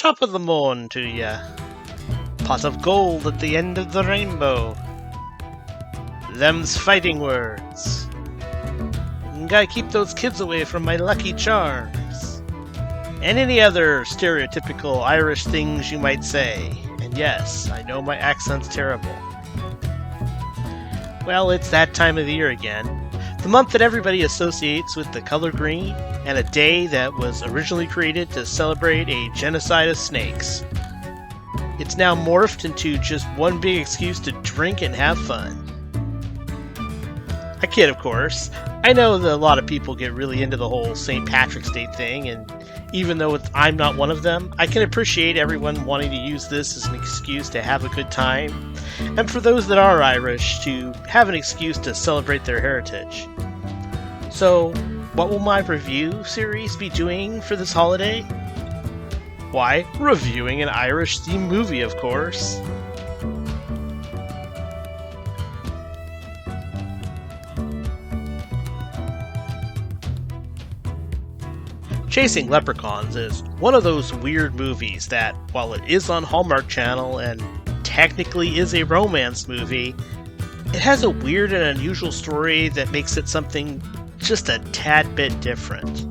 top of the morn to ya. Pot of gold at the end of the rainbow. Them's fighting words. Gotta keep those kids away from my Lucky Charms. And any other stereotypical Irish things you might say. And yes, I know my accent's terrible. Well, it's that time of the year again. The month that everybody associates with the color green, and a day that was originally created to celebrate a genocide of snakes. It's now morphed into just one big excuse to drink and have fun. I kid, of course. I know that a lot of people get really into the whole St. Patrick's Day thing, and even though I'm not one of them, I can appreciate everyone wanting to use this as an excuse to have a good time, and for those that are Irish to have an excuse to celebrate their heritage. So, what will my review series be doing for this holiday? Why, reviewing an Irish-themed movie, of course. Chasing Leprechauns is one of those weird movies that, while it is on Hallmark Channel and technically is a romance movie, it has a weird and unusual story that makes it something just a tad bit different.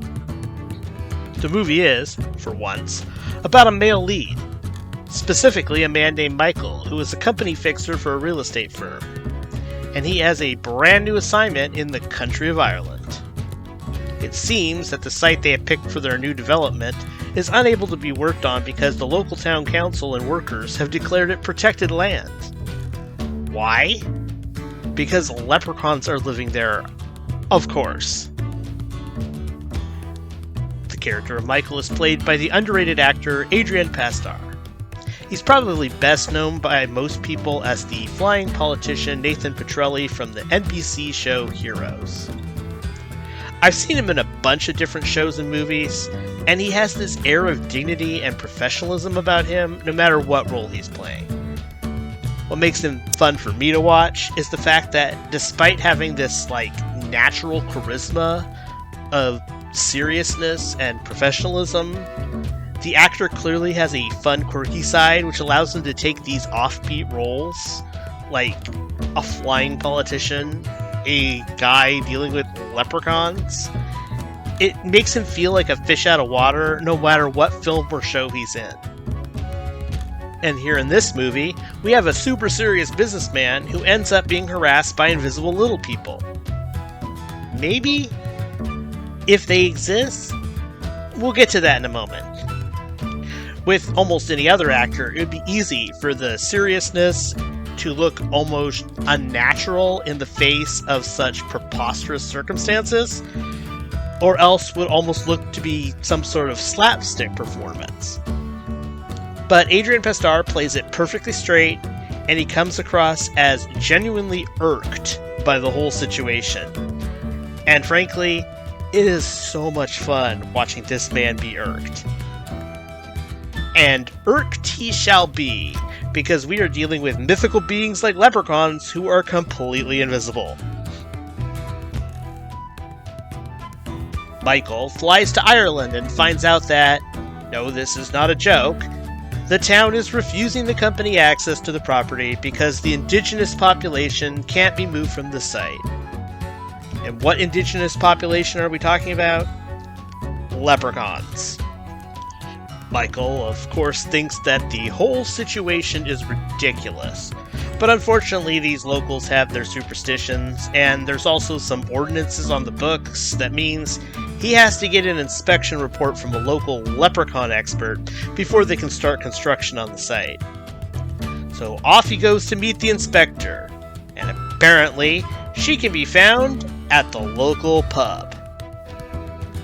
The movie is, for once, about a male lead, specifically a man named Michael, who is a company fixer for a real estate firm, and he has a brand new assignment in the country of Ireland. It seems that the site they have picked for their new development is unable to be worked on because the local town council and workers have declared it protected land. Why? Because leprechauns are living there, of course. The character of Michael is played by the underrated actor Adrian Pasdar. He's probably best known by most people as the flying politician Nathan Petrelli from the NBC show Heroes. I've seen him in a bunch of different shows and movies, and he has this air of dignity and professionalism about him no matter what role he's playing. What makes him fun for me to watch is the fact that despite having this natural charisma of seriousness and professionalism, the actor clearly has a fun, quirky side which allows him to take these offbeat roles, like a flying politician, a guy dealing with leprechauns. It makes him feel like a fish out of water no matter what film or show he's in. And here in this movie, we have a super serious businessman who ends up being harassed by invisible little people. Maybe? If they exist? We'll get to that in a moment. With almost any other actor, it would be easy for the seriousness to look almost unnatural in the face of such preposterous circumstances, or else would almost look to be some sort of slapstick performance. But Adrian Pasdar plays it perfectly straight, and he comes across as genuinely irked by the whole situation. And frankly, it is so much fun watching this man be irked. And irked he shall be, because we are dealing with mythical beings like leprechauns who are completely invisible. Michael flies to Ireland and finds out that, no, this is not a joke, the town is refusing the company access to the property because the indigenous population can't be moved from the site. And what indigenous population are we talking about? Leprechauns. Michael, of course, thinks that the whole situation is ridiculous. But unfortunately, these locals have their superstitions, and there's also some ordinances on the books that means he has to get an inspection report from a local leprechaun expert before they can start construction on the site. So off he goes to meet the inspector, and apparently she can be found at the local pub.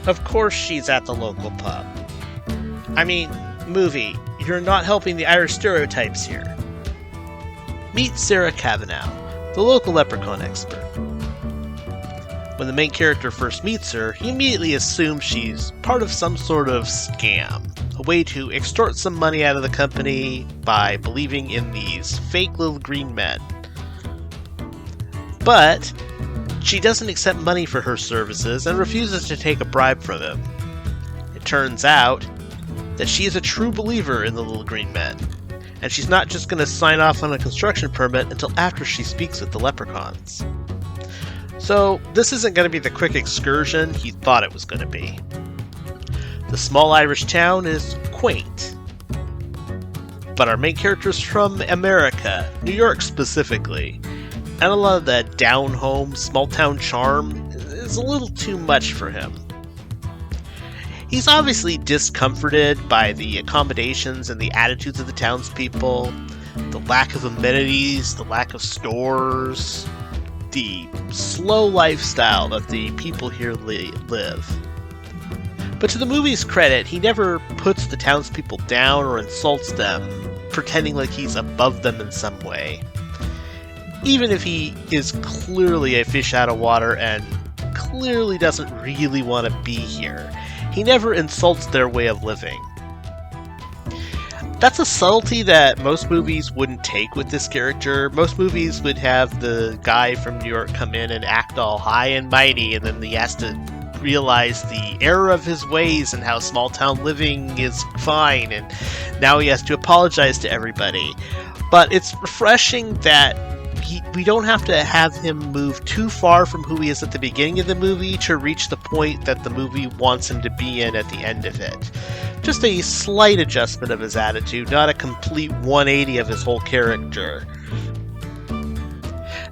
Of course she's at the local pub. I mean, movie, you're not helping the Irish stereotypes here. Meet Sarah Kavanagh, the local leprechaun expert. When the main character first meets her, he immediately assumes she's part of some sort of scam, a way to extort some money out of the company by believing in these fake little green men. But she doesn't accept money for her services and refuses to take a bribe from him. It turns out that she is a true believer in the Little Green Men, and she's not just going to sign off on a construction permit until after she speaks with the leprechauns. So this isn't going to be the quick excursion he thought it was going to be. The small Irish town is quaint, but our main character's from America, New York specifically, and a lot of that down-home, small-town charm is a little too much for him. He's obviously discomforted by the accommodations and the attitudes of the townspeople, the lack of amenities, the lack of stores, the slow lifestyle that the people here live. But to the movie's credit, he never puts the townspeople down or insults them, pretending like he's above them in some way. Even if he is clearly a fish out of water and clearly doesn't really want to be here, he never insults their way of living. That's a subtlety that most movies wouldn't take with this character. Most movies would have the guy from New York come in and act all high and mighty, and then he has to realize the error of his ways and how small town living is fine, and now he has to apologize to everybody. But it's refreshing that we don't have to have him move too far from who he is at the beginning of the movie to reach the point that the movie wants him to be in at the end of it. Just a slight adjustment of his attitude, not a complete 180 of his whole character.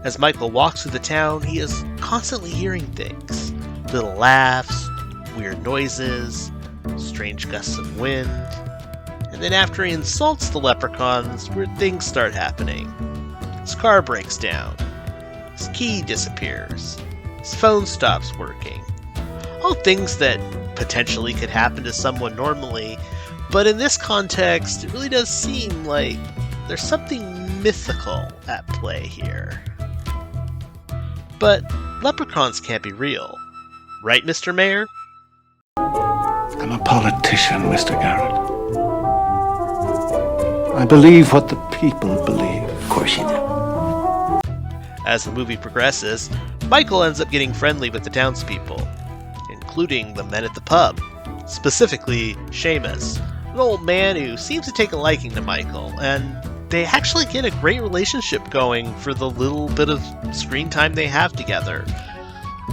As Michael walks through the town, he is constantly hearing things. Little laughs, weird noises, strange gusts of wind. And then after he insults the leprechauns, weird things start happening. His car breaks down. His key disappears. His phone stops working. All things that potentially could happen to someone normally, but in this context, it really does seem like there's something mythical at play here. But leprechauns can't be real. Right, Mr. Mayor? I'm a politician, Mr. Garrett. I believe what the people believe. Of course you do. As the movie progresses, Michael ends up getting friendly with the townspeople, including the men at the pub, specifically Seamus, an old man who seems to take a liking to Michael, and they actually get a great relationship going for the little bit of screen time they have together.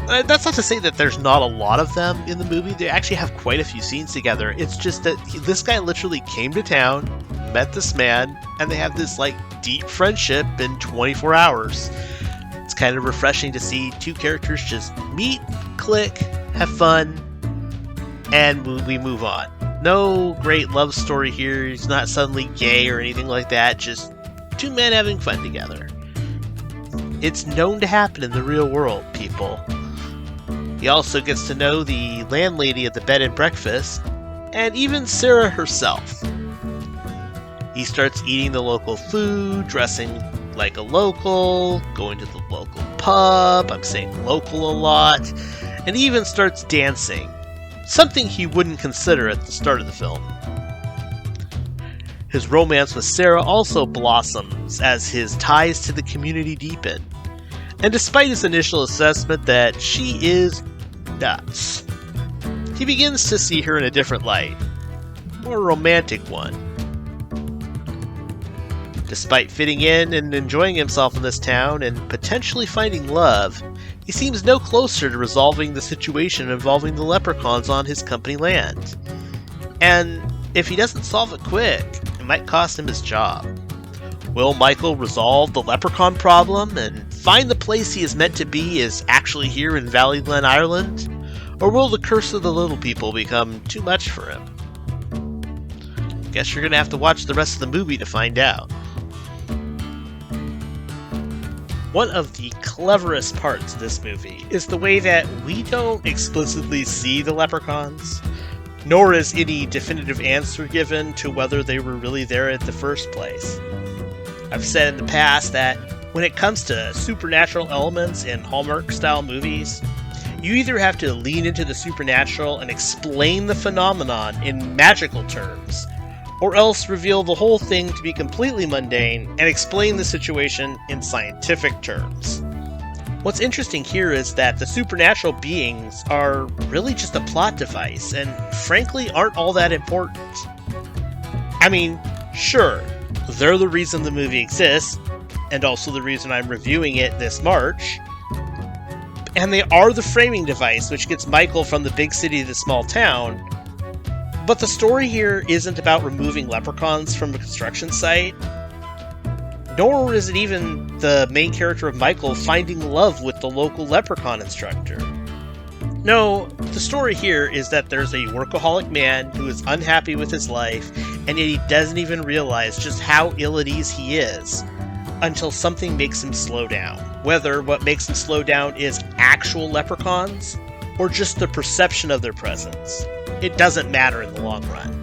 That's not to say that there's not a lot of them in the movie. They actually have quite a few scenes together. It's just that this guy literally came to town, met this man, and they have this deep friendship in 24 hours. It's kind of refreshing to see two characters just meet, click, have fun, and we move on. No great love story here. He's not suddenly gay or anything like that. Just two men having fun together. It's known to happen in the real world, people. He also gets to know the landlady at the bed and breakfast, and even Sarah herself. He starts eating the local food, dressing like a local, going to the local pub, I'm saying local a lot, and he even starts dancing, something he wouldn't consider at the start of the film. His romance with Sarah also blossoms as his ties to the community deepen. And despite his initial assessment that she is nuts, he begins to see her in a different light, more romantic one. Despite fitting in and enjoying himself in this town and potentially finding love, he seems no closer to resolving the situation involving the leprechauns on his company land. And if he doesn't solve it quick, it might cost him his job. Will Michael resolve the leprechaun problem and find the place he is meant to be is actually here in Valley Glen, Ireland? Or will the curse of the little people become too much for him? Guess you're gonna have to watch the rest of the movie to find out. One of the cleverest parts of this movie is the way that we don't explicitly see the leprechauns, nor is any definitive answer given to whether they were really there at the first place. I've said in the past that when it comes to supernatural elements in Hallmark-style movies, you either have to lean into the supernatural and explain the phenomenon in magical terms, or else reveal the whole thing to be completely mundane and explain the situation in scientific terms. What's interesting here is that the supernatural beings are really just a plot device and frankly aren't all that important. I mean, sure, they're the reason the movie exists, and also the reason I'm reviewing it this March. And they are the framing device which gets Michael from the big city to the small town. But the story here isn't about removing leprechauns from a construction site, nor is it even the main character of Michael finding love with the local leprechaun instructor. No, the story here is that there's a workaholic man who is unhappy with his life, and yet he doesn't even realize just how ill at ease he is until something makes him slow down. Whether what makes him slow down is actual leprechauns or just the perception of their presence, it doesn't matter in the long run.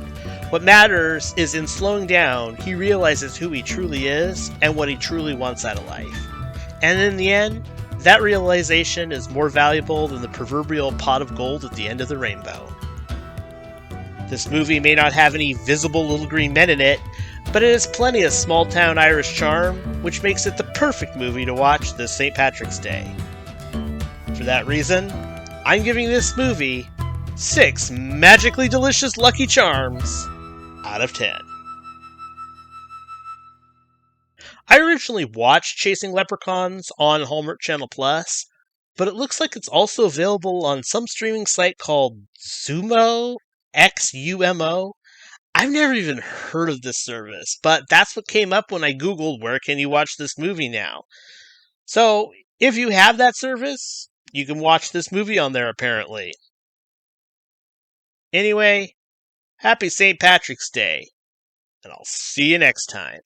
What matters is in slowing down, he realizes who he truly is and what he truly wants out of life. And in the end, that realization is more valuable than the proverbial pot of gold at the end of the rainbow. This movie may not have any visible little green men in it, but it has plenty of small-town Irish charm, which makes it the perfect movie to watch this St. Patrick's Day. For that reason, I'm giving this movie 6 magically delicious Lucky Charms out of 10. I originally watched Chasing Leprechauns on Hallmark Channel Plus, but it looks like it's also available on some streaming site called Xumo, Xumo. I've never even heard of this service, but that's what came up when I googled where can you watch this movie now. So, if you have that service, you can watch this movie on there apparently. Anyway, happy St. Patrick's Day, and I'll see you next time.